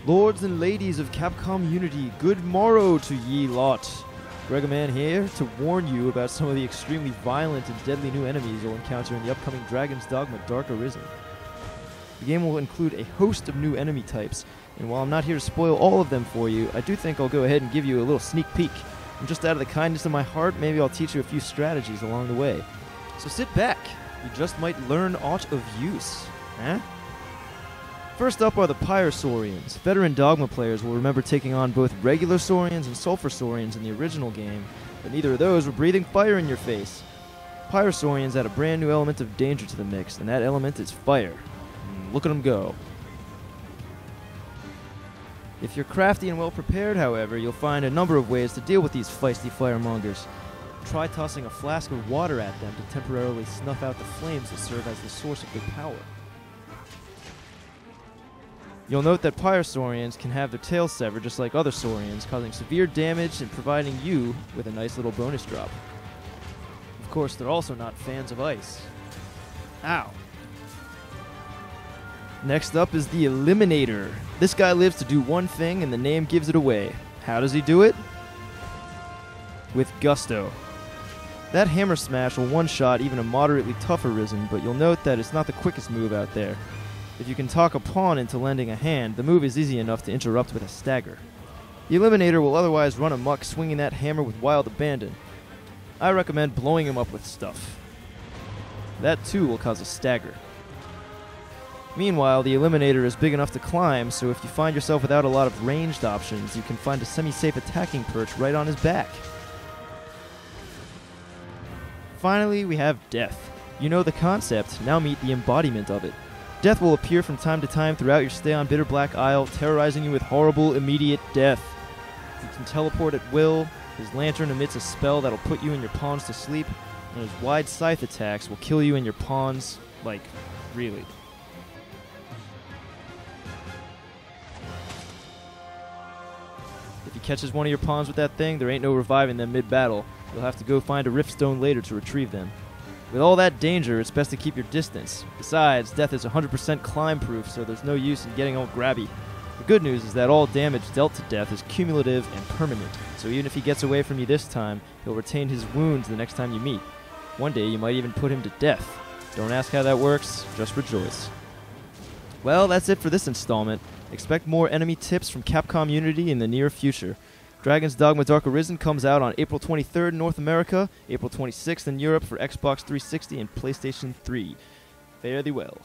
Lords and ladies of Capcom Unity, good morrow to ye lot. Gregaman here to warn you about some of the extremely violent and deadly new enemies you'll encounter in the upcoming Dragons Dogma Dark Arisen. The game will include a host of new enemy types, and while I'm not here to spoil all of them for you, I do think I'll go ahead and give you a little sneak peek. And just out of the kindness of my heart, maybe I'll teach you a few strategies along the way. So sit back, you just might learn aught of use. Eh? First up are the Pyrosaurians. Veteran Dogma players will remember taking on both regular Saurians and Sulfur Saurians in the original game, but neither of those were breathing fire in your face. Pyrosaurians add a brand new element of danger to the mix, and that element is fire. Look at them go. If you're crafty and well prepared, however, you'll find a number of ways to deal with these feisty firemongers. Try tossing a flask of water at them to temporarily snuff out the flames that serve as the source of their power. You'll note that Pyrosaurians can have their tails severed just like other Saurians, causing severe damage and providing you with a nice little bonus drop. Of course, they're also not fans of ice. Ow. Next up is the Eliminator. This guy lives to do one thing, and the name gives it away. How does he do it? With gusto. That hammer smash will one-shot even a moderately tough Arisen, but you'll note that it's not the quickest move out there. If you can talk a pawn into lending a hand, the move is easy enough to interrupt with a stagger. The Eliminator will otherwise run amok, swinging that hammer with wild abandon. I recommend blowing him up with stuff. That too will cause a stagger. Meanwhile, the Eliminator is big enough to climb, so if you find yourself without a lot of ranged options, you can find a semi-safe attacking perch right on his back. Finally, we have Death. You know the concept, now meet the embodiment of it. Death will appear from time to time throughout your stay on Bitter Black Isle, terrorizing you with horrible, immediate death. He can teleport at will, his lantern emits a spell that'll put you and your pawns to sleep, and his wide scythe attacks will kill you and your pawns, like, really. If he catches one of your pawns with that thing, there ain't no reviving them mid-battle. You'll have to go find a Riftstone later to retrieve them. With all that danger, it's best to keep your distance. Besides, Death is 100% climb-proof, so there's no use in getting all grabby. The good news is that all damage dealt to Death is cumulative and permanent, so even if he gets away from you this time, he'll retain his wounds the next time you meet. One day, you might even put him to death. Don't ask how that works, just rejoice. Well, that's it for this installment. Expect more enemy tips from Capcom Unity in the near future. Dragons Dogma Dark Arisen comes out on April 23rd in North America, April 26th in Europe for Xbox 360 and PlayStation 3. Fare thee well.